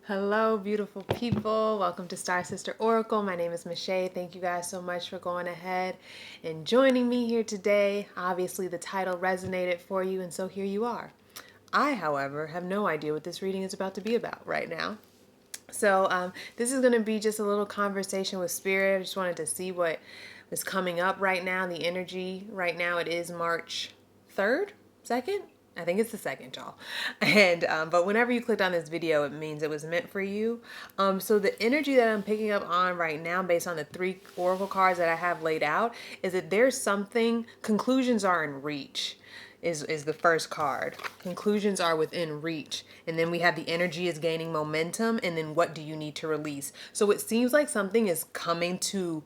Hello, beautiful people. Welcome to Star Sister Oracle. My name is Michelle. Thank you guys so much for going ahead and joining me here today. Obviously, the title resonated for you, and so here you are. I, however, have no idea what this reading is about to be about right now. So, this is going to be just a little conversation with Spirit. I just wanted to see what is coming up right now, the energy right now. It is March 3rd, 2nd? I think it's the 2nd, y'all. And but whenever you clicked on this video, it means it was meant for you. So the energy that I'm picking up on right now, based on the 3 oracle cards that I have laid out, is that there's something. Conclusions are in reach. Is the first card. Conclusions are within reach. And then we have the energy is gaining momentum. And then what do you need to release? So it seems like something is coming to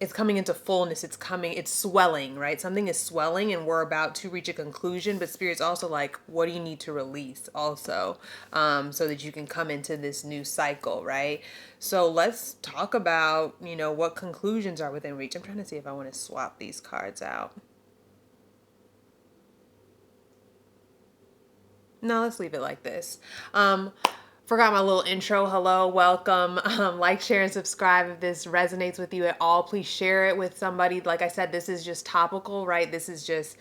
it's coming into fullness. It's swelling, right? Something is swelling and we're about to reach a conclusion, but Spirit's also like, what do you need to release also, so that you can come into this new cycle, right? So let's talk about, what conclusions are within reach. I'm trying to see if I want to swap these cards out. No, let's leave it like this. Forgot my little intro. Hello, welcome. Like, share, and subscribe if this resonates with you at all. Please share it with somebody. Like I said, this is just topical, right? This is just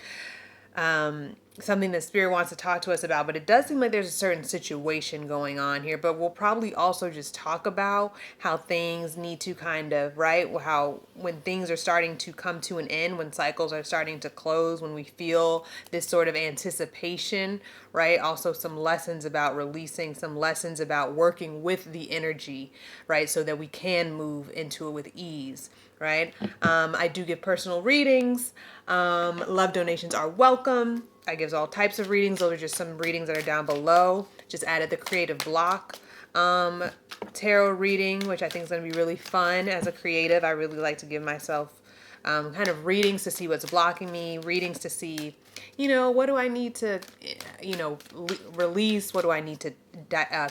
something that Spirit wants to talk to us about, but it does seem like there's a certain situation going on here. But we'll probably also just talk about how things need to kind of, right? How when things are starting to come to an end, when cycles are starting to close, when we feel this sort of anticipation, right? Also some lessons about releasing, some lessons about working with the energy, right? So that we can move into it with ease. Right? I do give personal readings. Love donations are welcome. I give all types of readings. Those are just some readings that are down below. Just added the creative block tarot reading, which I think is going to be really fun as a creative. I really like to give myself kind of readings to see what's blocking me, readings to see, what do I need to, release? What do I need to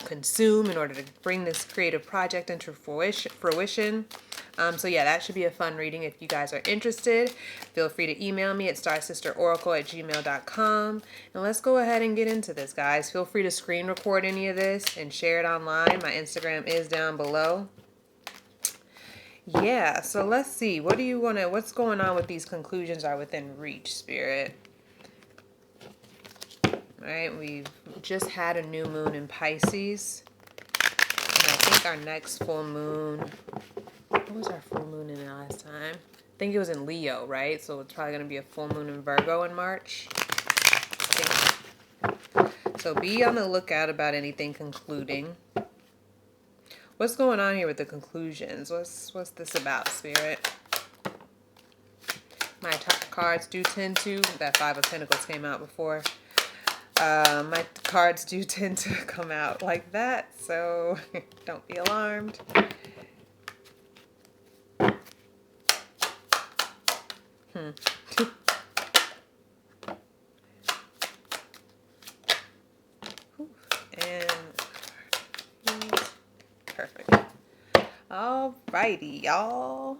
consume in order to bring this creative project into fruition? So yeah, that should be a fun reading if you guys are interested. Feel free to email me at starsisteroracle@gmail.com. And let's go ahead and get into this, guys. Feel free to screen record any of this and share it online. My Instagram is down below. Yeah, so let's see. What's going on with these conclusions are within reach, Spirit? All right, we've just had a new moon in Pisces. And I think our next full moon, what was our full moon in last time? I think it was in Leo, right? So it's probably going to be a full moon in Virgo in March. So be on the lookout about anything concluding. What's going on here with the conclusions? What's this about, Spirit? My top cards do tend to, that 5 of Pentacles came out before. My cards do tend to come out like that, so don't be alarmed. And perfect. Alrighty, y'all.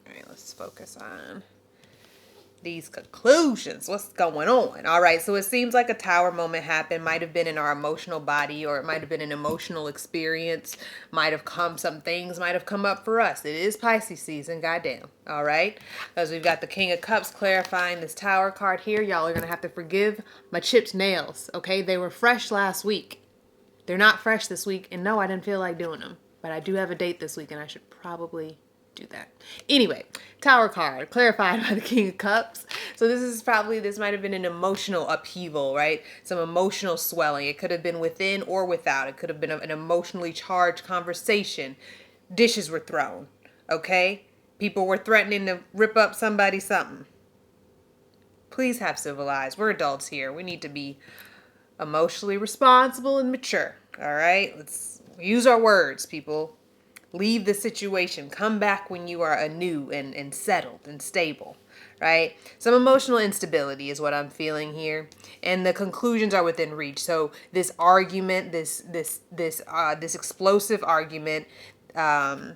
Alright, let's focus on these conclusions. What's going on? All right, so it seems like a tower moment happened. Might have been in our emotional body, or it might have been an emotional experience. Some things might have come up for us. It is Pisces season, goddamn. All right, as we've got the King of Cups clarifying this tower card here. Y'all are gonna have to forgive my chipped nails. Okay, they were fresh last week. They're not fresh this week, and no, I didn't feel like doing them. But I do have a date this week, and I should probably do that. Anyway, Tower card clarified by the King of Cups. So this might have been an emotional upheaval, right? Some emotional swelling. It could have been within or without. It could have been an emotionally charged conversation. Dishes were thrown, okay? People were threatening to rip up somebody's something. Please have civilized. We're adults here. We need to be emotionally responsible and mature, all right? Let's use our words, people. Leave the situation. Come back when you are anew and settled and stable, right? Some emotional instability is what I'm feeling here, and the conclusions are within reach. So this argument, this explosive argument. Let me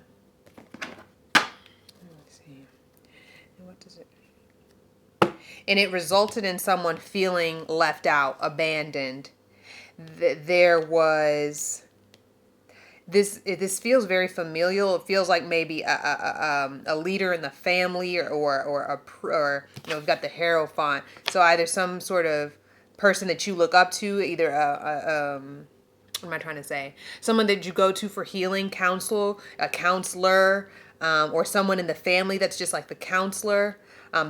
see. What does it? And it resulted in someone feeling left out, abandoned. there was this feels very familial. It feels like maybe a leader in the family, or we've got the Hierophant. So either some sort of person that you look up to, either what am I trying to say? Someone that you go to for healing, counsel, a counselor, or someone in the family that's just like the counselor.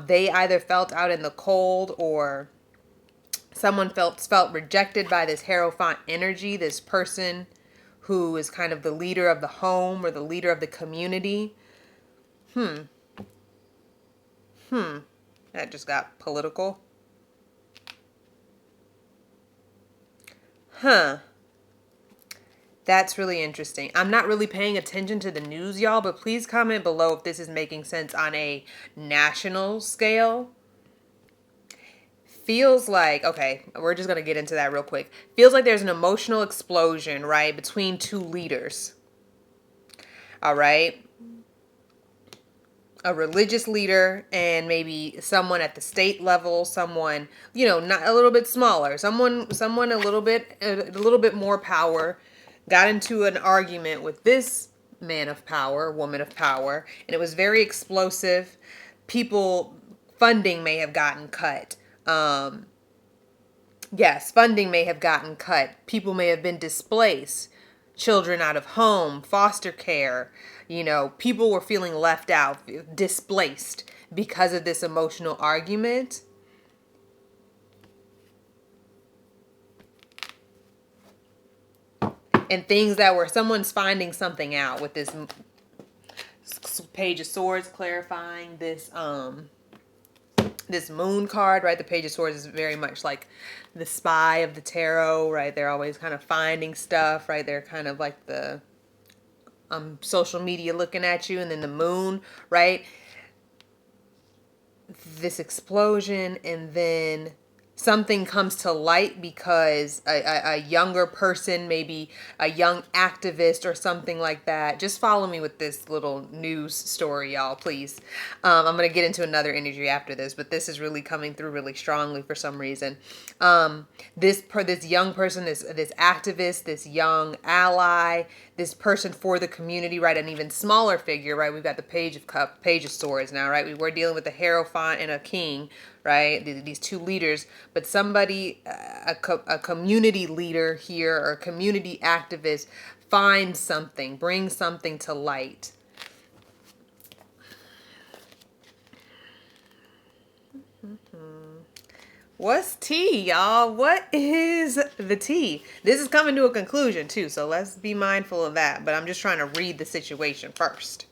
They either felt out in the cold, or someone felt rejected by this Hierophant energy, this person who is kind of the leader of the home or the leader of the community. That just got political. That's really interesting. I'm not really paying attention to the news, y'all, but please comment below if this is making sense on a national scale. Feels like, okay, we're just going to get into that real quick. Feels like there's an emotional explosion, right, between two leaders. All right. A religious leader and maybe someone at the state level, someone, not a little bit smaller, someone a little bit more power, got into an argument with this man of power, woman of power, and it was very explosive. Funding may have gotten cut. Yes, funding may have gotten cut. People may have been displaced. Children out of home, foster care. People were feeling left out, displaced because of this emotional argument. And things that were, someone's finding something out with this Page of Swords, clarifying this moon card, right? The Page of Swords is very much like the spy of the tarot, right? They're always kind of finding stuff, right? They're kind of like the social media looking at you, and then the moon, right? This explosion, and then something comes to light because a younger person, maybe a young activist or something like that. Just follow me with this little news story, y'all, please. I'm going to get into another energy after this, but this is really coming through really strongly for some reason. This young person, this activist, this young ally, this person for the community, right? An even smaller figure, right? We've got the Page of Swords now, right? We're dealing with a Hierophant and a king, right? These two leaders, but somebody, a community leader here, or a community activist, finds something, brings something to light. What's tea, y'all? What is the tea? This is coming to a conclusion too, so let's be mindful of that. But I'm just trying to read the situation first.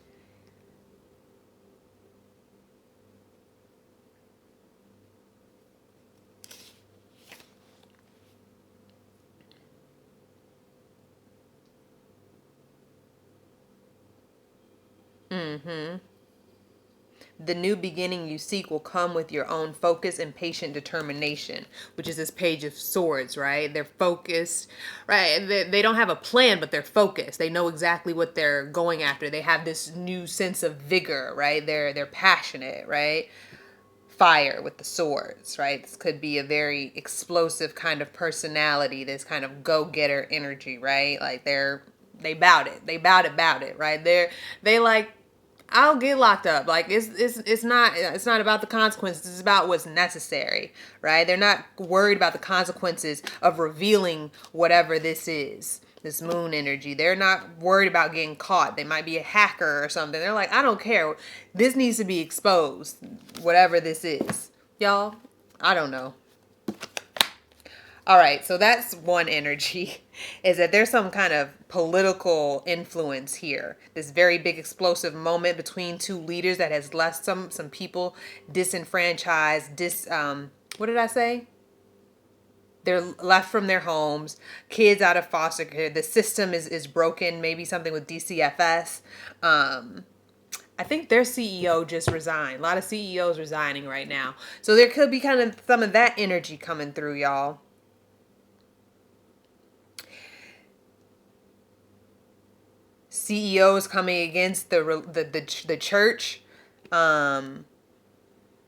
The new beginning you seek will come with your own focus and patient determination, which is this Page of Swords, right? They're focused, right? They don't have a plan, but they're focused. They know exactly what they're going after. They have this new sense of vigor, right? They're passionate, right? Fire with the swords, right? This could be a very explosive kind of personality, this kind of go-getter energy, right? Like they bout it, right? They like, I'll get locked up. Like it's not about the consequences. It's about what's necessary, right? They're not worried about the consequences of revealing whatever this is. This moon energy. They're not worried about getting caught. They might be a hacker or something. They're like, I don't care. This needs to be exposed. Whatever this is. Y'all, I don't know. All right, so that's one energy, is that there's some kind of political influence here. This very big explosive moment between two leaders that has left some people disenfranchised, what did I say? They're left from their homes, kids out of foster care. The system is broken, maybe something with DCFS. I think their CEO just resigned. A lot of CEOs resigning right now. So there could be kind of some of that energy coming through, y'all. CEOs coming against the church.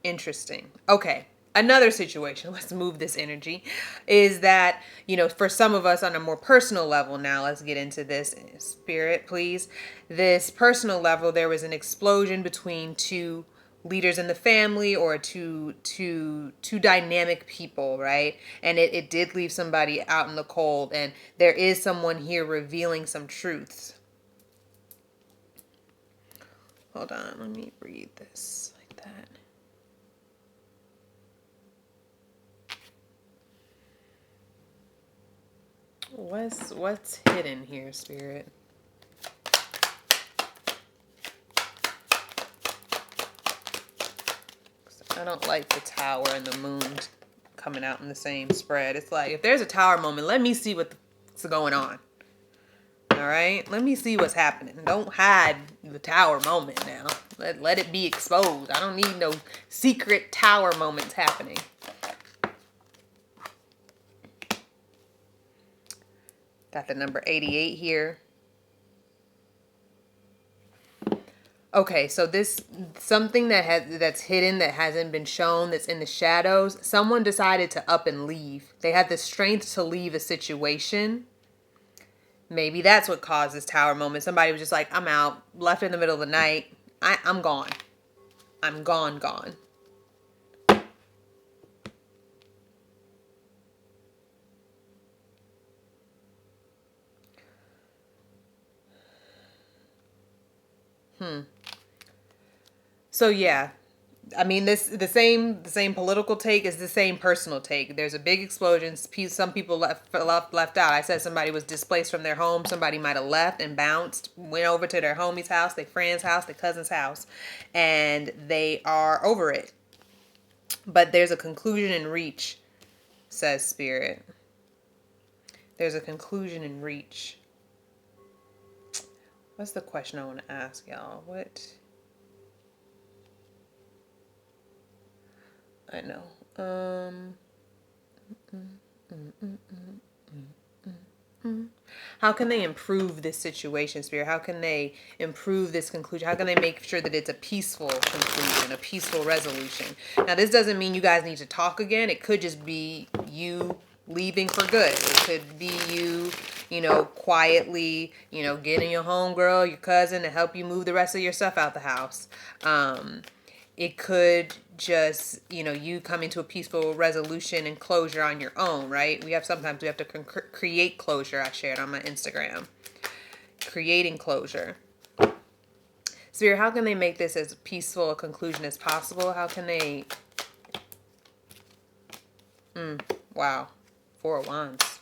Interesting. Okay. another situation, let's move this energy, is that, for some of us on a more personal level, now let's get into this, spirit, please. This personal level, there was an explosion between two leaders in the family, or two dynamic people, right? And it did leave somebody out in the cold, and there is someone here revealing some truths. Hold on, let me read this like that. What's hidden here, Spirit? I don't like the tower and the moon coming out in the same spread. It's like, if there's a tower moment, let me see what's going on. All right? Let me see what's happening. Don't hide the tower moment now. Let it be exposed. I don't need no secret tower moments happening. Got the number 88 here. Okay, so this something that's hidden, that hasn't been shown, that's in the shadows. Someone decided to up and leave. They had the strength to leave a situation. Maybe that's what caused this tower moment. Somebody was just like, I'm out, left in the middle of the night. I'm gone. I'm gone. So yeah, I mean, the same political take is the same personal take. There's a big explosion. Some people left out. I said somebody was displaced from their home. Somebody might have left and bounced, went over to their homie's house, their friend's house, their cousin's house, and they are over it. But there's a conclusion in reach, says Spirit. There's a conclusion in reach. What's the question I want to ask y'all? What? I know. How can they improve this situation, Spirit? How can they improve this conclusion? How can they make sure that it's a peaceful conclusion, a peaceful resolution? Now, this doesn't mean you guys need to talk again. It could just be you leaving for good. It could be you, quietly, getting your homegirl, your cousin to help you move the rest of your stuff out the house. It could just, you coming to a peaceful resolution and closure on your own, right? Sometimes we have to create closure. I shared on my Instagram. Creating closure. Spirit, how can they make this as peaceful a conclusion as possible? How can they... Wow. 4 of Wands.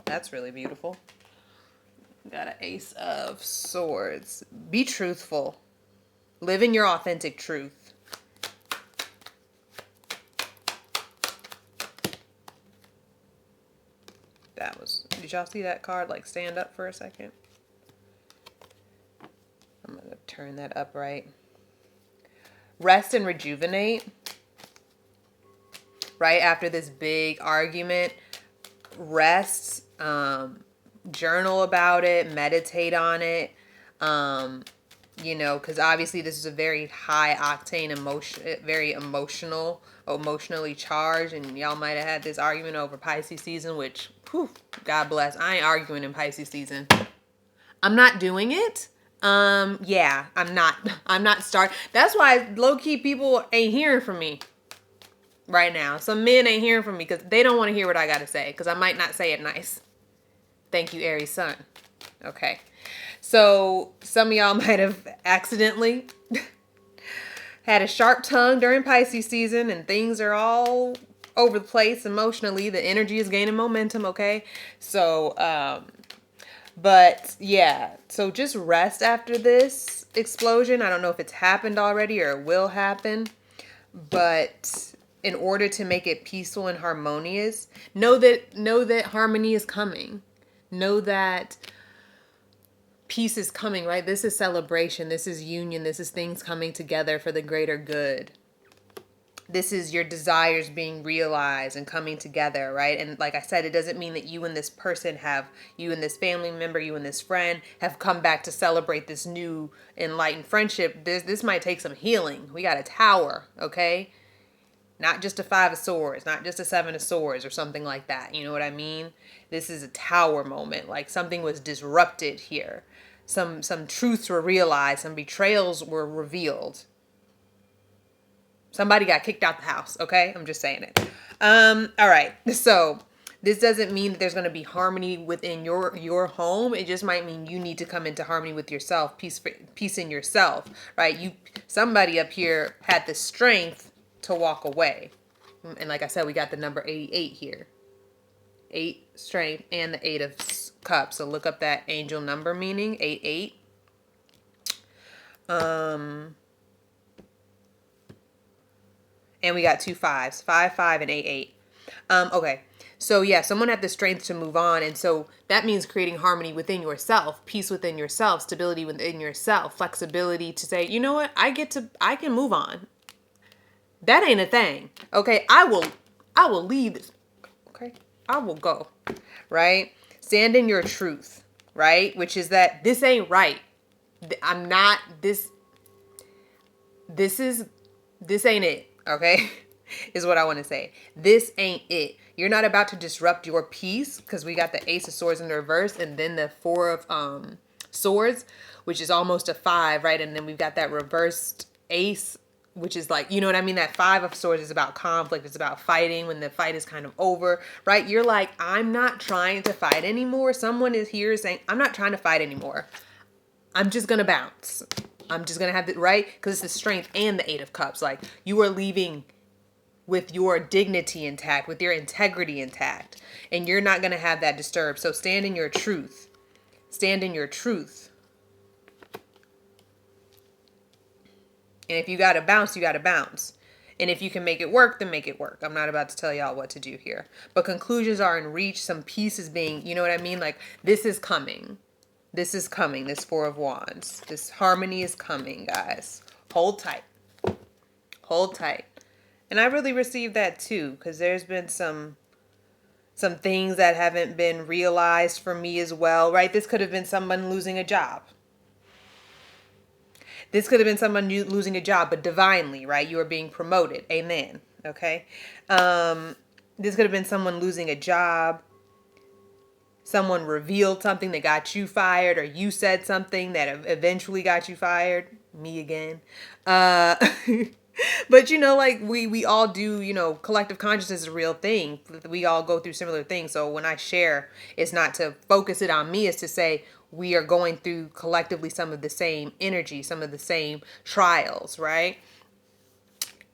That's really beautiful. Got an Ace of Swords. Be truthful. Live in your authentic truth. Did y'all see that card stand up for a second? I'm going to turn that upright. Rest and rejuvenate. Right after this big argument, rest, journal about it, meditate on it. Because obviously this is a very high octane emotion, very emotionally charged, and y'all might have had this argument over Pisces season, which, whew, God bless. I ain't arguing in Pisces season. I'm not doing it. Yeah, I'm not starting. That's why low-key people ain't hearing from me right now. Some men ain't hearing from me because they don't want to hear what I got to say, because I might not say it nice. Thank you, Aries Sun. Okay. So some of y'all might have accidentally had a sharp tongue during Pisces season, and things are all over the place emotionally. The energy is gaining momentum, okay? So, but yeah, so just rest after this explosion. I don't know if it's happened already or it will happen, but in order to make it peaceful and harmonious, know that harmony is coming. Know that peace is coming, right? This is celebration. This is union. This is things coming together for the greater good. This is your desires being realized and coming together, right? And like I said, it doesn't mean that you and this person you and this family member, you and this friend have come back to celebrate this new enlightened friendship. This might take some healing. We got a tower, okay? Not just a 5 of swords, not just a 7 of swords or something like that. You know what I mean? This is a tower moment. Like something was disrupted here. Some truths were realized, some betrayals were revealed. Somebody got kicked out the house, okay? I'm just saying it. All right. So this doesn't mean that there's going to be harmony within your home. It just might mean you need to come into harmony with yourself, peace in yourself, right? Somebody up here had the strength to walk away. And like I said, we got the number 88 here. 8 strength and the 8 of cups. So look up that angel number meaning, 88. And we got 2 5s, 5 5 and 8 8. Okay. So yeah, someone had the strength to move on, and so that means creating harmony within yourself, peace within yourself, stability within yourself, flexibility to say, you know what, I can move on. That ain't a thing. Okay, I will leave this. Okay, I will go. Right? Stand in your truth. Right? Which is that this ain't right. I'm not this. This ain't it. Okay, is what I want to say. This ain't it. You're not about to disrupt your peace, because we got the Ace of Swords in the reverse and then the 4 of Swords, which is almost a 5, right? And then we've got that reversed Ace, which is like, you know what I mean? That 5 of Swords is about conflict. It's about fighting when the fight is kind of over, right? You're like, I'm not trying to fight anymore. Someone is here saying, I'm not trying to fight anymore. I'm just going to bounce. I'm just going to have it, right? Because it's the strength and the 8 of Cups. Like, you are leaving with your dignity intact, with your integrity intact. And you're not going to have that disturbed. So stand in your truth. Stand in your truth. And if you got to bounce, you got to bounce. And if you can make it work, then make it work. I'm not about to tell y'all what to do here. But conclusions are in reach. Some peace is being, you know what I mean? Like, this is coming. This is coming. This 4 of Wands. This harmony is coming, guys. Hold tight. Hold tight. And I really received that too, because there's been some things that haven't been realized for me as well, right? This could have been someone losing a job. This could have been someone losing a job, but divinely, right? You are being promoted. Amen. Okay. This could have been someone losing a job. Someone revealed something that got you fired, or you said something that eventually got you fired. Me again. But you know, like we all do, you know, collective consciousness is a real thing. We all go through similar things. So when I share, it's not to focus it on me, it's to say we are going through collectively some of the same energy, some of the same trials, right?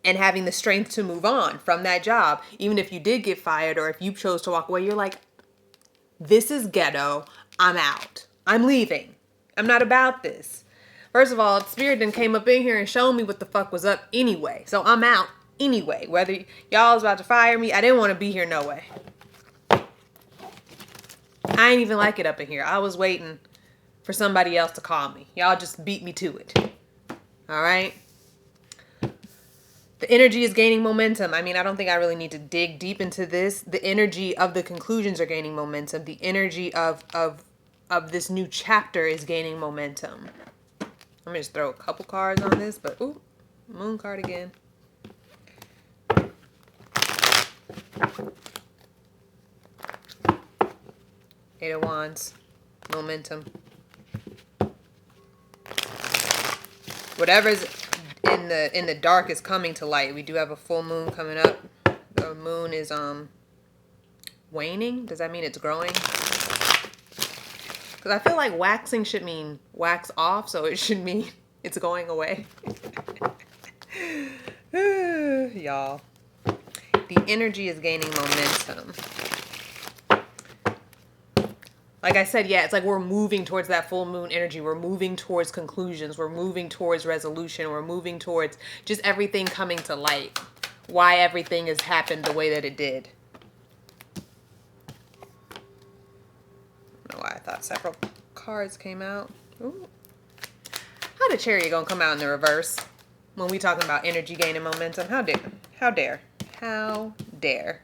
And having the strength to move on from that job, even if you did get fired or if you chose to walk away, you're like, this is ghetto. I'm out. I'm leaving. I'm not about this. First of all, Spirit then came up in here and showed me what the fuck was up anyway. So I'm out anyway. Whether y'all was about to fire me, I didn't want to be here no way. I ain't even like it up in here. I was waiting for somebody else to call me. Y'all just beat me to it. All right? The energy is gaining momentum. I mean, I don't think I really need to dig deep into this. The energy of the conclusions are gaining momentum. The energy of this new chapter is gaining momentum. I'm going to just throw a couple cards on this, but ooh, moon card again. Eight of Wands, momentum. Whatever's in the dark is coming to light. We do have a full moon coming up. The moon is waning. Does that mean it's growing? Because I feel like waxing should mean wax off, so it should mean it's going away. Y'all. The energy is gaining momentum. Like I said, yeah, it's like we're moving towards that full moon energy. We're moving towards conclusions. We're moving towards resolution. We're moving towards just everything coming to light. Why everything has happened the way that it did. I don't know why I thought several cards came out. Ooh. How the Chariot gonna come out in the reverse when we talking about energy gaining momentum? How dare? How dare? How dare?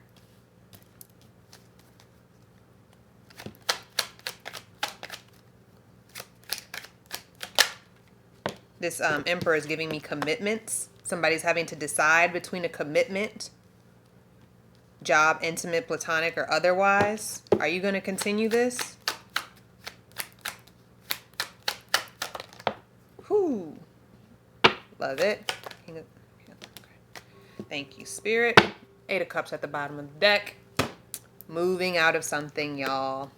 This Emperor is giving me commitments. Somebody's having to decide between a commitment, job, intimate, platonic, or otherwise. Are you going to continue this? Whew. Love it. Thank you, Spirit. 8 of Cups at the bottom of the deck. Moving out of something, y'all.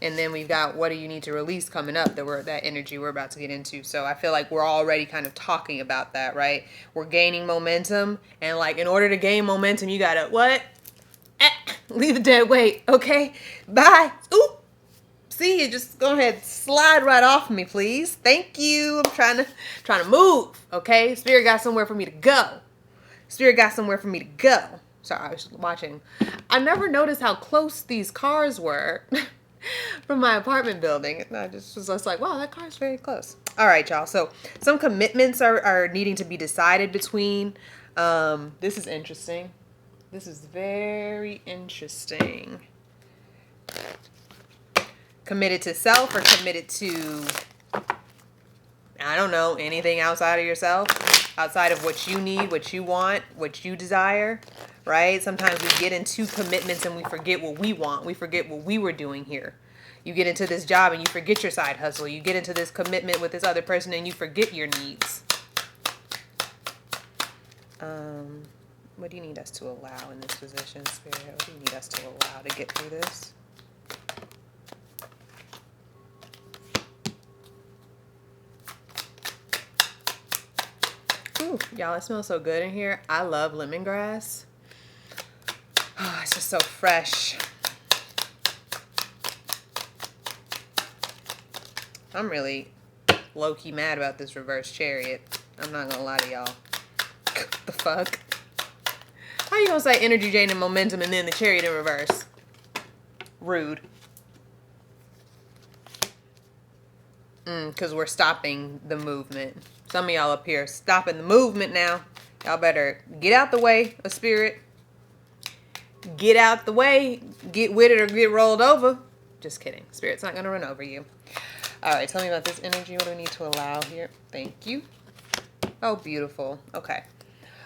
And then we've got what do you need to release coming up, that energy we're about to get into. So I feel like we're already kind of talking about that, right? We're gaining momentum. And like in order to gain momentum, you gotta what? Leave the dead weight, okay? Bye. Ooh. See, you just go ahead, slide right off me, please. Thank you. I'm trying to move, okay? Spirit got somewhere for me to go. Spirit got somewhere for me to go. Sorry, I was watching. I never noticed how close these cars were from my apartment building. And I just was like, wow, that car's very close. All right, y'all. So some commitments are needing to be decided between. This is interesting. This is very interesting. Committed to self or committed to, I don't know, anything outside of yourself, outside of what you need, what you want, what you desire, right? Sometimes we get into commitments and we forget what we want. We forget what we were doing here. You get into this job and you forget your side hustle. You get into this commitment with this other person and you forget your needs. What do you need us to allow in this position, Spirit? What do you need us to allow to get through this? Ooh, y'all, it smells so good in here. I love lemongrass. Oh, it's just so fresh. I'm really low-key mad about this reverse chariot. I'm not gonna lie to y'all. The fuck? How you gonna say energy gain and momentum and then the chariot in reverse? Rude. Because we're stopping the movement. Some of y'all up here stopping the movement now. Y'all better get out the way of Spirit. Get out the way. Get with it or get rolled over. Just kidding. Spirit's not going to run over you. All right, tell me about this energy. What do we need to allow here? Thank you. Oh, beautiful. Okay.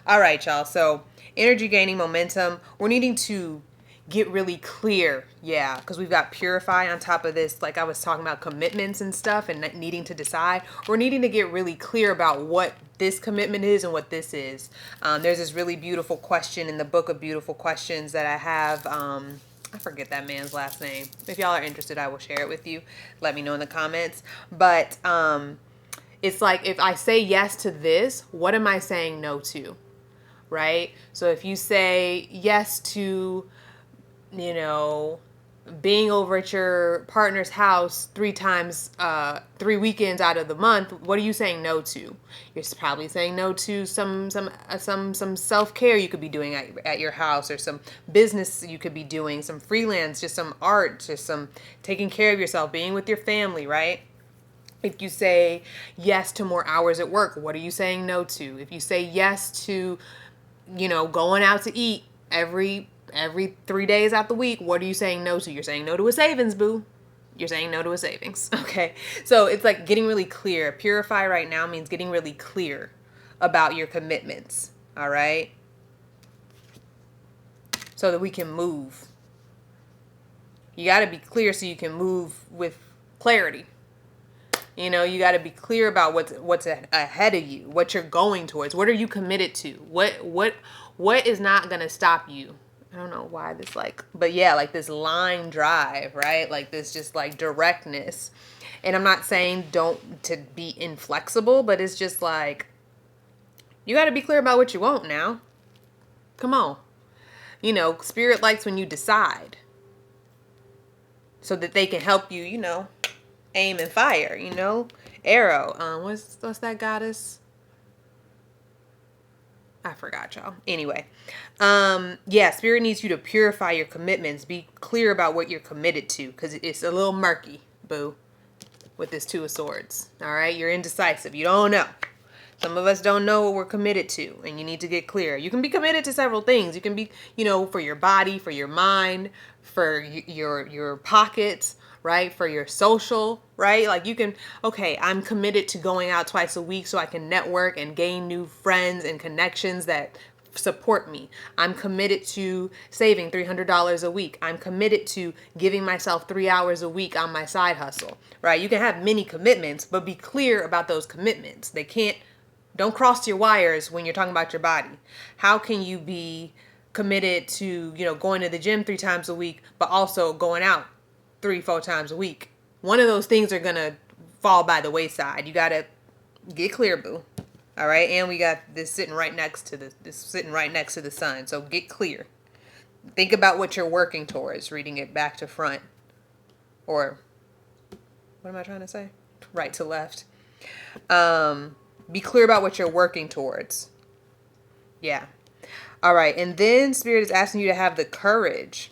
All right, y'all. So energy gaining momentum. We're needing to get really clear. Yeah, because we've got purify on top of this. Like I was talking about commitments and stuff and needing to decide. We're needing to get really clear about what this commitment is and what this is. There's this really beautiful question in the book of beautiful questions that I have. I forget that man's last name. If y'all are interested, I will share it with you. Let me know in the comments. But it's like, if I say yes to this, what am I saying no to? Right? So if you say yes to, you know, being over at your partner's house 3 weekends out of the month, what are you saying no to? You're probably saying no to some self-care you could be doing at your house, or some business you could be doing, some freelance, just some art, just some taking care of yourself, being with your family, right? If you say yes to more hours at work, what are you saying no to? If you say yes to, you know, going out to eat every 3 days out the week, what are you saying no to? You're saying no to a savings, boo. You're saying no to a savings. Okay. So it's like getting really clear. Purify right now means getting really clear about your commitments. All right. So that we can move. You got to be clear so you can move with clarity. You know, you got to be clear about what's ahead of you, what you're going towards. What are you committed to? What is not going to stop you? I don't know why this but yeah, like this line drive, right? Like this just like directness. And I'm not saying don't to be inflexible, but it's just like, you got to be clear about what you want now. Come on. You know, Spirit likes when you decide so that they can help you, you know, aim and fire, you know, arrow. What's that goddess? I forgot, y'all. Anyway, yeah, Spirit needs you to purify your commitments. Be clear about what you're committed to, because it's a little murky, boo, with this 2 of Swords. All right, you're indecisive. You don't know. Some of us don't know what we're committed to, and you need to get clear. You can be committed to several things. You can be, you know, for your body, for your mind, for your pockets, right? For your social, right? Like you can, okay, I'm committed to going out twice a week so I can network and gain new friends and connections that support me. I'm committed to saving $300 a week. I'm committed to giving myself 3 hours a week on my side hustle, right? You can have many commitments, but be clear about those commitments. Don't cross your wires when you're talking about your body. How can you be committed to, going to the gym 3 times a week, but also going out 3-4 times a week? One of those things are going to fall by the wayside. You got to get clear, boo. All right. And we got this sitting right next to the sun. So get clear. Think about what you're working towards, reading it back to front, or what am I trying to say? Right to left. Be clear about what you're working towards. Yeah. All right. And then Spirit is asking you to have the courage.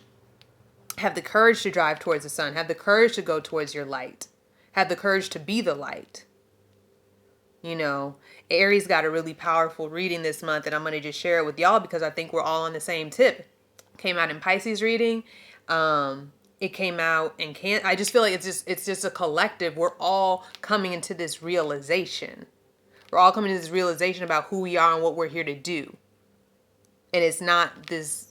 Have the courage to drive towards the sun. Have the courage to go towards your light. Have the courage to be the light. Aries got a really powerful reading this month, and I'm going to just share it with y'all because I think we're all on the same tip. Came out in Pisces reading. It came out in I just feel like it's just a collective. We're all coming into this realization. We're all coming to this realization about who we are and what we're here to do. And it's not this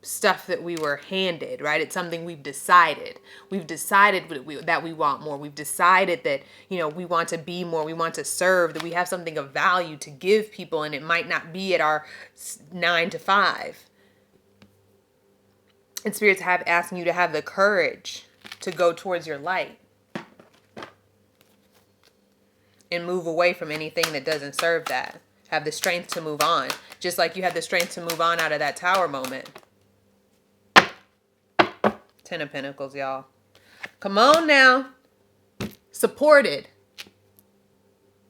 stuff that we were handed, right? It's something we've decided. We've decided that we want more. We've decided that, we want to be more. We want to serve, that we have something of value to give people, and it might not be at our 9 to 5. And Spirit's asking you to have the courage to go towards your light and move away from anything that doesn't serve that. Have the strength to move on, just like you had the strength to move on out of that tower moment. 10 of Pentacles, y'all. Come on now. Supported.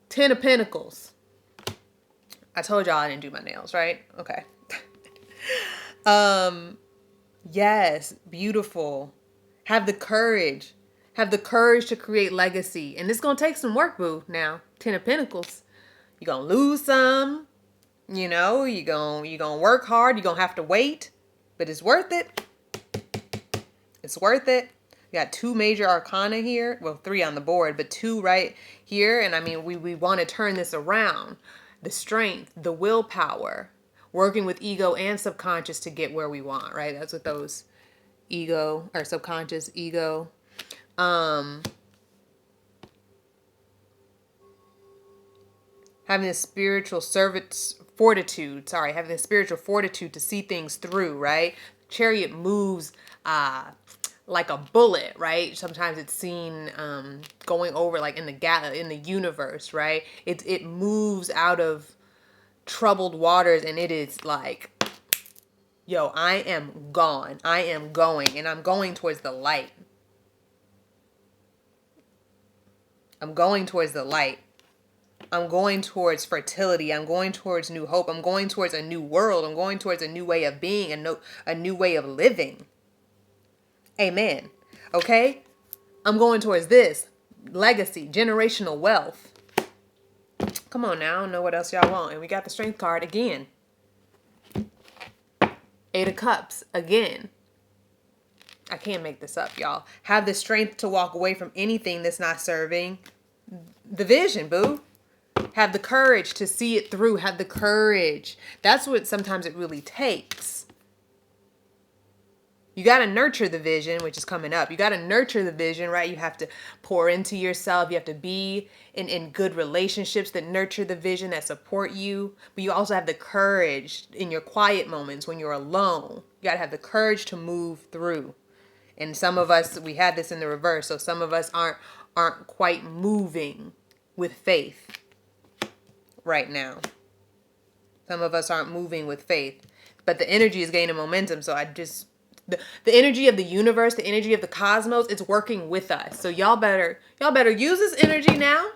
10 of Pentacles. I told y'all I didn't do my nails, right? Okay. Yes, beautiful. Have the courage. Have the courage to create legacy. And it's going to take some work, boo, now. 10 of Pentacles. You're going to lose some. You're going to work hard. You're going to have to wait. But it's worth it. It's worth it. We got 2 major arcana here. Well, 3 on the board, but 2 right here. And I mean, we want to turn this around. The strength, the willpower, working with ego and subconscious to get where we want, right? That's what those ego or subconscious ego. Having the spiritual fortitude to see things through, right? Chariot moves like a bullet, right? Sometimes it's seen going over like in the universe, right? It moves out of troubled waters, and it is like, yo, I am gone. I am going, and I'm going towards the light. I'm going towards the light. I'm going towards fertility. I'm going towards new hope. I'm going towards a new world. I'm going towards a new way of being, a new way of living. Amen. Okay? I'm going towards this. Legacy, generational wealth. Come on now. I don't know what else y'all want. And we got the Strength card again. 8 of Cups again. I can't make this up, y'all. Have the strength to walk away from anything that's not serving the vision, boo. Have the courage to see it through. Have the courage. That's what sometimes it really takes. You got to nurture the vision, which is coming up. You got to nurture the vision, right? You have to pour into yourself. You have to be in good relationships that nurture the vision, that support you. But you also have the courage in your quiet moments when you're alone. You got to have the courage to move through. And some of us, we had this in the reverse. So some of us aren't quite moving with faith right now. Some of us aren't moving with faith. But the energy is gaining momentum. So the energy of the universe, the energy of the cosmos, it's working with us. So y'all better use this energy now.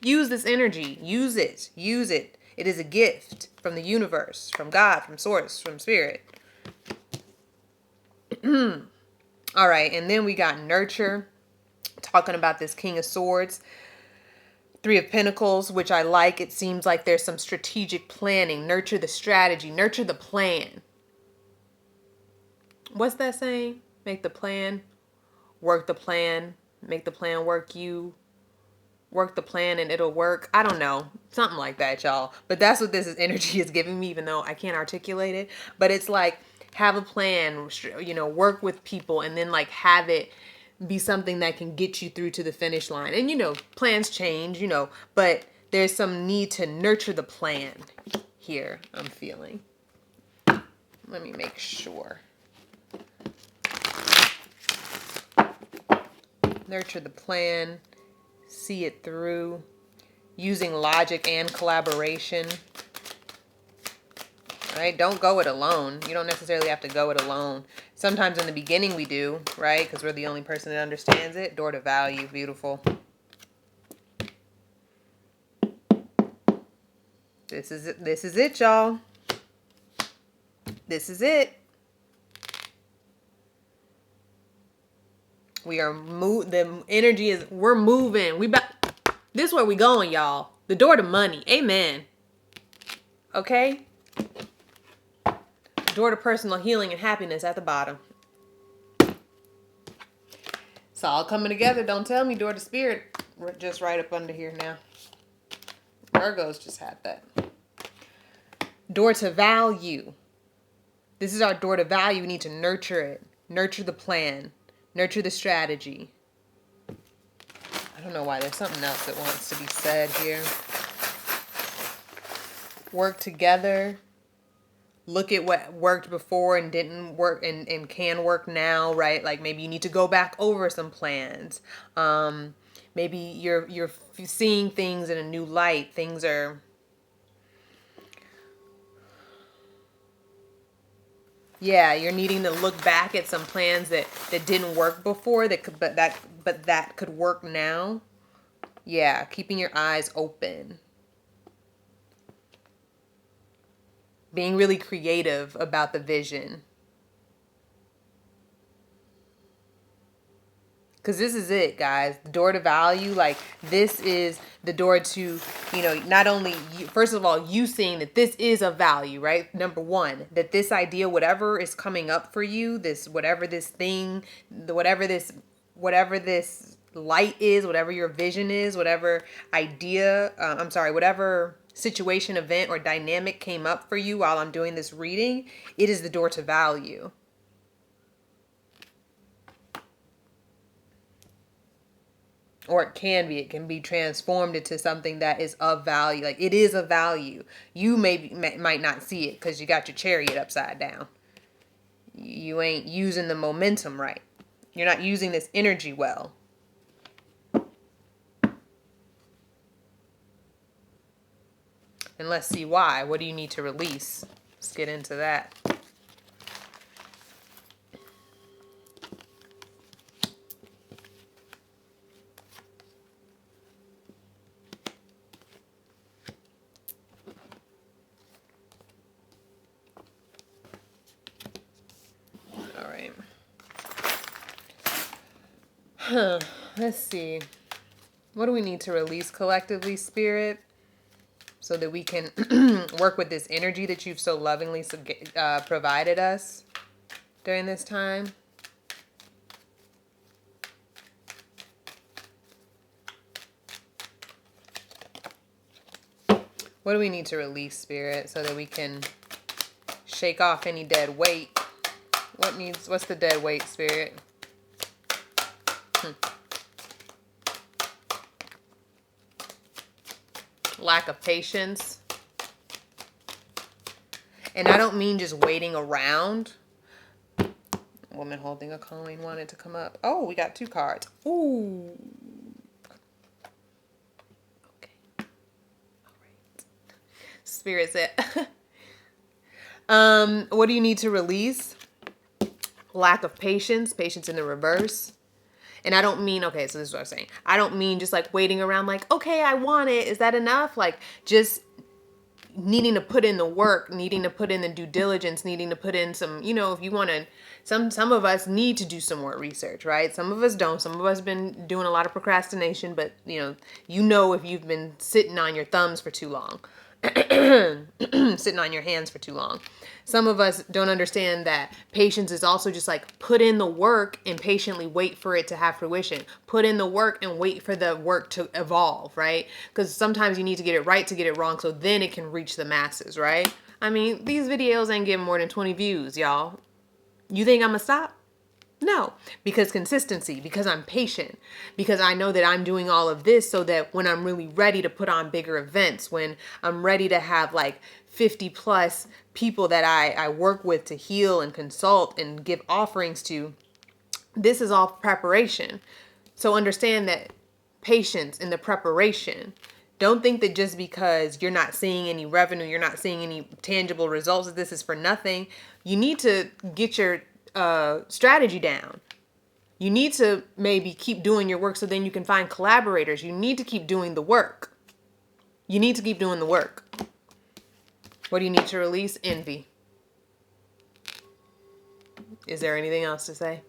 Use this energy. Use it. Use it. It is a gift from the universe, from God, from source, from spirit. All right. And then we got nurture, talking about this King of Swords. 3 of Pentacles, which I like. It seems like there's some strategic planning. Nurture the strategy. Nurture the plan. What's that saying? Make the plan work the plan, make the plan work you, work the plan and it'll work. I don't know. Something like that, y'all. But that's what this energy is giving me, even though I can't articulate it. But it's like, have a plan, you know, work with people, and then like have it be something that can get you through to the finish line. And, you know, plans change, you know, but there's some need to nurture the plan here, I'm feeling. Let me make sure. Nurture the plan, see it through, using logic and collaboration. Right? Don't go it alone. You don't necessarily have to go it alone. Sometimes in the beginning we do, right? Because we're the only person that understands it. Door to value. Beautiful. This is it. This is it, y'all. This is it. We are the energy is, we're moving. This is where we going, y'all. The door to money. Amen. Okay? Door to personal healing and happiness at the bottom. It's all coming together. Don't tell me door to spirit. We're just right up under here now. Virgos just had that. Door to value. This is our door to value. We need to nurture it. Nurture the plan. Nurture the strategy. I don't know why. There's something else that wants to be said here. Work together. Look at what worked before and didn't work and can work now, right? Like maybe you need to go back over some plans. Maybe you're seeing things in a new light. Things are... Yeah, you're needing to look back at some plans that didn't work before but that could work now. Yeah, keeping your eyes open. Being really creative about the vision. Because this is it, guys. The door to value, like this is the door to, you know, not only, first of all, you seeing that this is a value, right? Number one, that this idea, whatever is coming up for you, whatever this thing, whatever this light is, whatever your vision is, whatever idea, whatever situation, event, or dynamic came up for you while I'm doing this reading, it is the door to value. Or it can be transformed into something that is of value. Like it is of value. You might not see it because you got your chariot upside down. You ain't using the momentum right. You're not using this energy well. And let's see why. What do you need to release? Let's get into that. Let's see. What do we need to release collectively, Spirit, so that we can work with this energy that you've so lovingly provided us during this time? What do we need to release, Spirit, so that we can shake off any dead weight? What's the dead weight, Spirit? Lack of patience. And I don't mean just waiting around. Woman holding a coin wanted to come up. Oh, we got 2 cards. Ooh. Okay. All right. Spirit said, what do you need to release? Lack of patience. Patience in the reverse. And I don't mean, okay, so this is what I'm saying. I don't mean just like waiting around like, okay, I want it. Is that enough? Like just needing to put in the work, needing to put in the due diligence, needing to put in some, you know, if you want to, some of us need to do some more research, right? Some of us don't. Some of us been doing a lot of procrastination, but you know if you've been sitting on your thumbs for too long. sitting on your hands for too long. Some of us don't understand that patience is also just like put in the work and patiently wait for it to have fruition. Put in the work and wait for the work to evolve, right? Because sometimes you need to get it right to get it wrong so then it can reach the masses, right? I mean, these videos ain't getting more than 20 views, y'all. You think I'm gonna stop? No, because consistency, because I'm patient, because I know that I'm doing all of this so that when I'm really ready to put on bigger events, when I'm ready to have like 50 plus people that I work with to heal and consult and give offerings to, this is all preparation. So understand that patience in the preparation. Don't think that just because you're not seeing any revenue, you're not seeing any tangible results, that this is for nothing. You need to get your strategy down. You need to maybe keep doing your work so then you can find collaborators. You need to keep doing the work. You need to keep doing the work. What do you need to release? Envy. Is there anything else to say?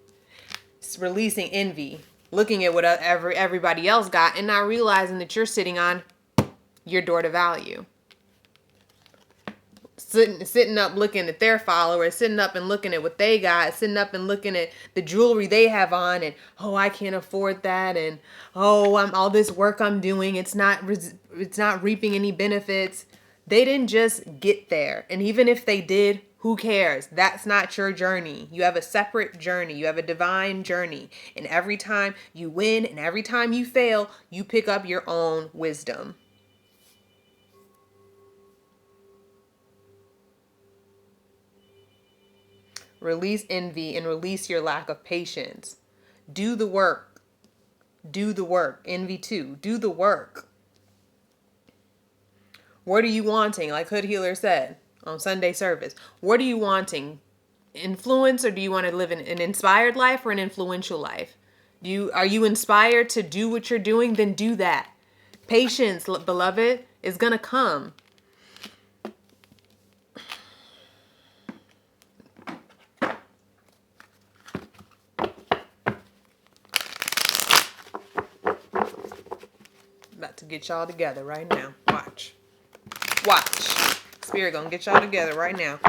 It's releasing envy. Looking at what everybody else got and not realizing that you're sitting on your door to value. Sitting up looking at their followers, sitting up and looking at what they got, sitting up and looking at the jewelry they have on, and oh, I can't afford that, and oh, all this work I'm doing, it's not reaping any benefits. They didn't just get there, and even if they did, who cares? That's not your journey. You have a separate journey. You have a divine journey, and every time you win and every time you fail, you pick up your own wisdom. Release envy and release your lack of patience. Do the work. Do the work. Envy too. Do the work. What are you wanting? Like Hood Healer said on Sunday service. What are you wanting? Influence, or do you want to live an inspired life or an influential life? Are you inspired to do what you're doing? Then do that. Patience, beloved, is going to come. About to get y'all together right now. Watch. Watch. Spirit gonna get y'all together right now.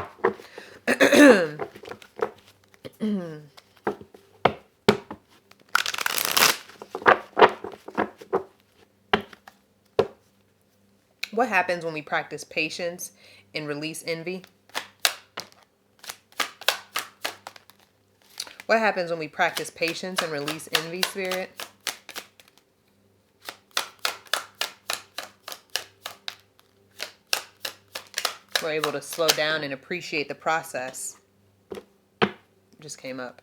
What happens when we practice patience and release envy? What happens when we practice patience and release envy, Spirit? We're able to slow down and appreciate the process. Just came up.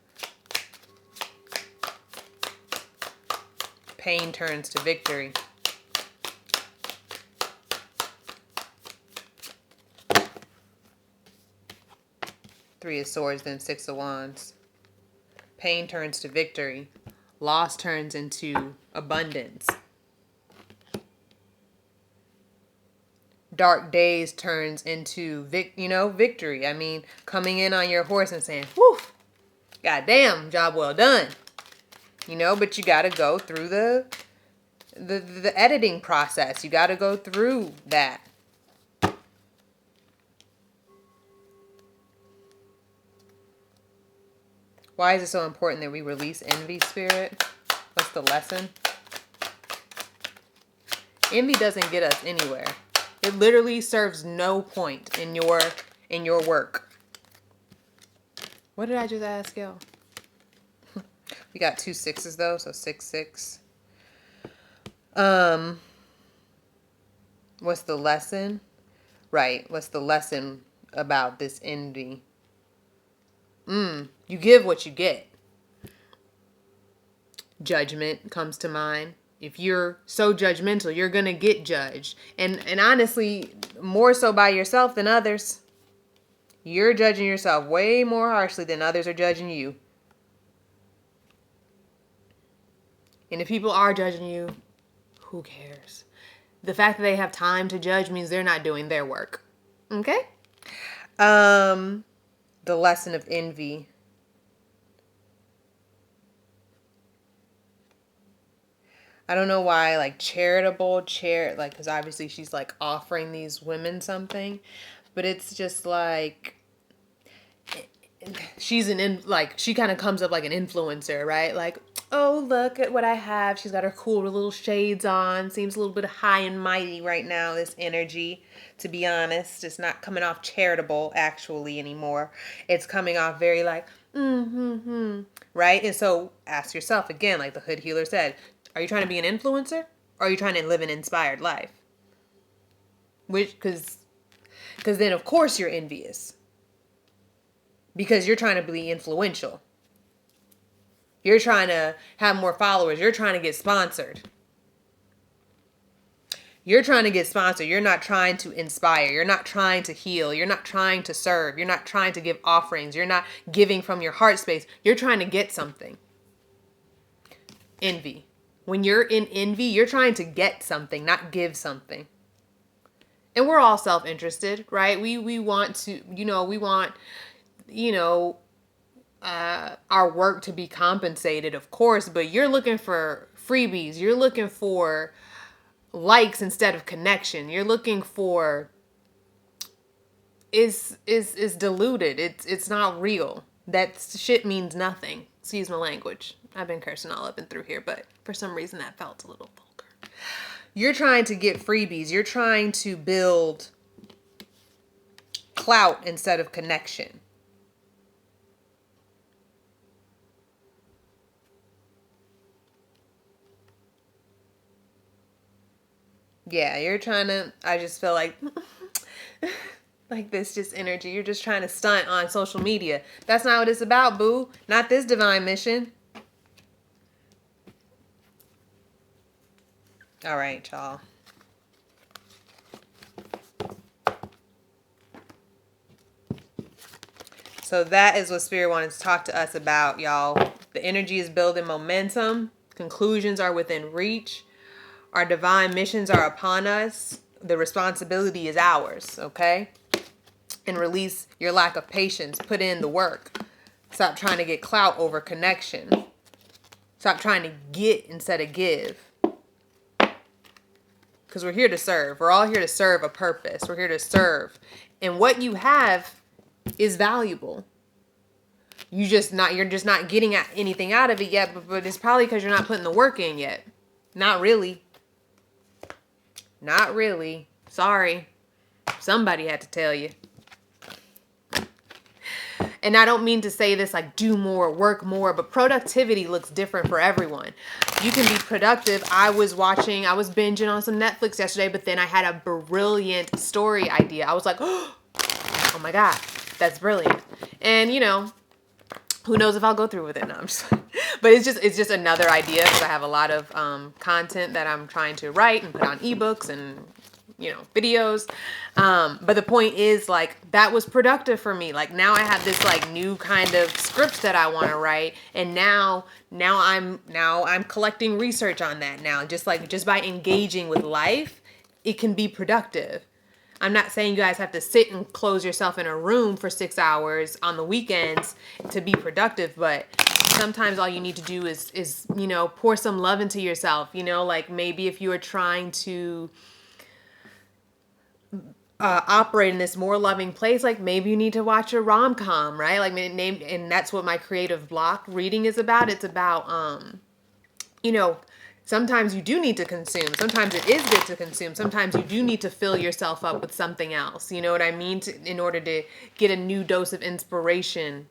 Pain turns to victory. Three of Swords, then Six of Wands. Pain turns to victory. Loss turns into abundance. Dark days turns into victory. I mean, coming in on your horse and saying, "Whew, goddamn, job well done." But you got to go through the editing process. You got to go through that. Why is it so important that we release envy, Spirit? What's the lesson? Envy doesn't get us anywhere. It literally serves no point in your work. What did I just ask y'all? We got 2 6s though, so 6 6. What's the lesson? Right. What's the lesson about this envy? You give what you get. Judgment comes to mind. If you're so judgmental, you're going to get judged. And honestly, more so by yourself than others. You're judging yourself way more harshly than others are judging you. And if people are judging you, who cares? The fact that they have time to judge means they're not doing their work. Okay? The lesson of envy. I don't know why, like charitable, like, because obviously she's like offering these women something, but it's just like she's like she kind of comes up like an influencer, right? Like, oh, look at what I have. She's got her cool little shades on. Seems a little bit high and mighty right now, this energy. To be honest, it's not coming off charitable actually anymore. It's coming off very like, right? And so ask yourself again, like the Hood Healer said, are you trying to be an influencer? Or are you trying to live an inspired life? Which, because then of course you're envious. Because you're trying to be influential. You're trying to have more followers. You're trying to get sponsored. You're trying to get sponsored. You're not trying to inspire. You're not trying to heal. You're not trying to serve. You're not trying to give offerings. You're not giving from your heart space. You're trying to get something. Envy. When you're in envy, you're trying to get something, not give something. And we're all self-interested, right? We want to, we want, our work to be compensated, of course, but you're looking for freebies. You're looking for likes instead of connection. You're looking for is diluted. It's not real. That shit means nothing. Excuse my language. I've been cursing all up and through here, but for some reason that felt a little vulgar. You're trying to get freebies. You're trying to build clout instead of connection. Yeah, you're trying to, I just feel like this just energy. You're just trying to stunt on social media. That's not what it's about, boo. Not this divine mission. All right, y'all. So that is what Spirit wanted to talk to us about, y'all. The energy is building momentum. Conclusions are within reach. Our divine missions are upon us. The responsibility is ours, okay? And release your lack of patience. Put in the work. Stop trying to get clout over connection. Stop trying to get instead of give. Because we're here to serve. We're all here to serve a purpose. We're here to serve. And what you have is valuable. You're just not getting anything out of it yet, but it's probably because you're not putting the work in yet. Not really. Not really. Sorry. Somebody had to tell you. And I don't mean to say this like do more, work more, but productivity looks different for everyone. You can be productive. I was binging on some Netflix yesterday, but then I had a brilliant story idea. I was like, oh my God, that's brilliant. And who knows if I'll go through with it. No, I'm just, but it's just another idea because I have a lot of content that I'm trying to write and put on ebooks and videos. But the point is, like, that was productive for me. Like, now I have this like new kind of script that I want to write, and now I'm collecting research on that now. Just by engaging with life, it can be productive. I'm not saying you guys have to sit and close yourself in a room for 6 hours on the weekends to be productive, but sometimes all you need to do is pour some love into yourself. Like maybe if you are trying to operate in this more loving place, like maybe you need to watch a rom-com, right? Like and that's what my creative block reading is about. It's about sometimes you do need to consume. Sometimes it is good to consume. Sometimes you do need to fill yourself up with something else. You know what I mean? In order to get a new dose of inspiration,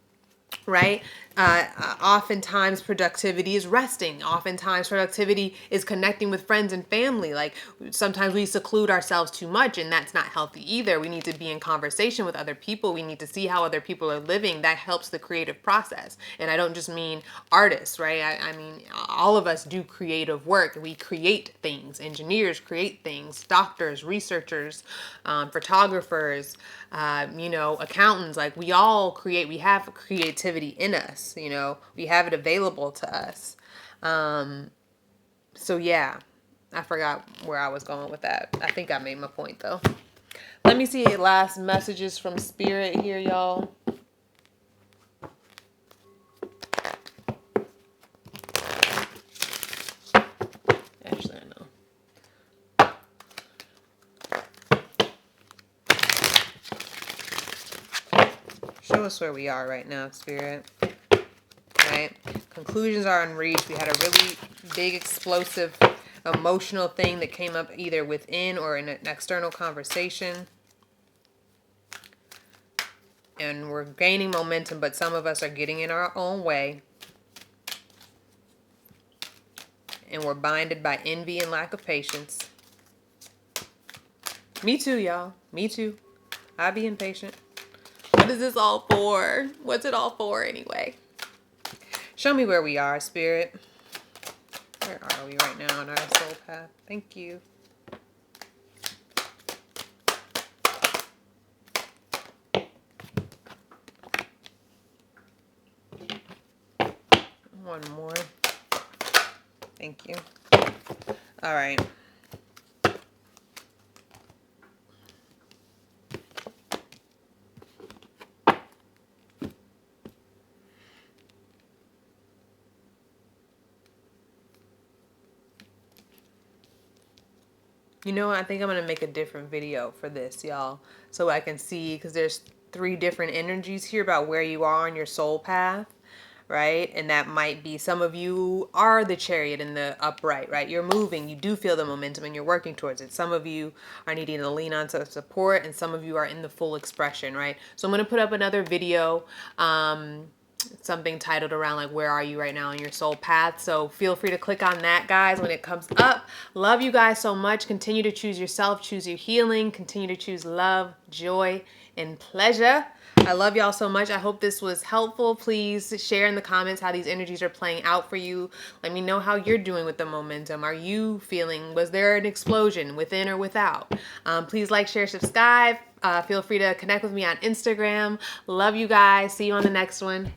right? Oftentimes productivity is resting. Oftentimes productivity is connecting with friends and family. Like sometimes we seclude ourselves too much, and that's not healthy either. We need to be in conversation with other people. We need to see how other people are living. That helps the creative process. And I don't just mean artists, right? I mean, all of us do creative work. We create things. Engineers create things. Doctors, researchers, photographers, accountants. Like we all create. We have creativity in us. We have it available to us. So yeah, I forgot where I was going with that. I think I made my point though. Let me see last messages from Spirit here, y'all. Show us where we are right now, Spirit. Right? Conclusions are in reach. We had a really big, explosive, emotional thing that came up either within or in an external conversation. And we're gaining momentum, but some of us are getting in our own way. And we're binded by envy and lack of patience. Me too, y'all. Me too. I be impatient. What is this all for? What's it all for anyway? Show me where we are, Spirit. Where are we right now on our soul path? Thank you. One more. Thank you. All right. You know what? I think I'm going to make a different video for this, y'all. So I can see, because there's 3 different energies here about where you are on your soul path, right? And that might be, some of you are the Chariot in the upright, right? You're moving, you do feel the momentum and you're working towards it. Some of you are needing to lean on to support, and some of you are in the full expression, right? So I'm going to put up another video, something titled around like where are you right now on your soul path. So feel free to click on that, guys, when it comes up. Love you guys so much. Continue to choose yourself, choose your healing, continue to choose love, joy, and pleasure. I love y'all so much. I hope this was helpful. Please share in the comments how these energies are playing out for you. Let me know how you're doing with the momentum. Are you feeling, was there an explosion within or without? Please like, share, subscribe. Feel free to connect with me on Instagram. Love you guys. See you on the next one.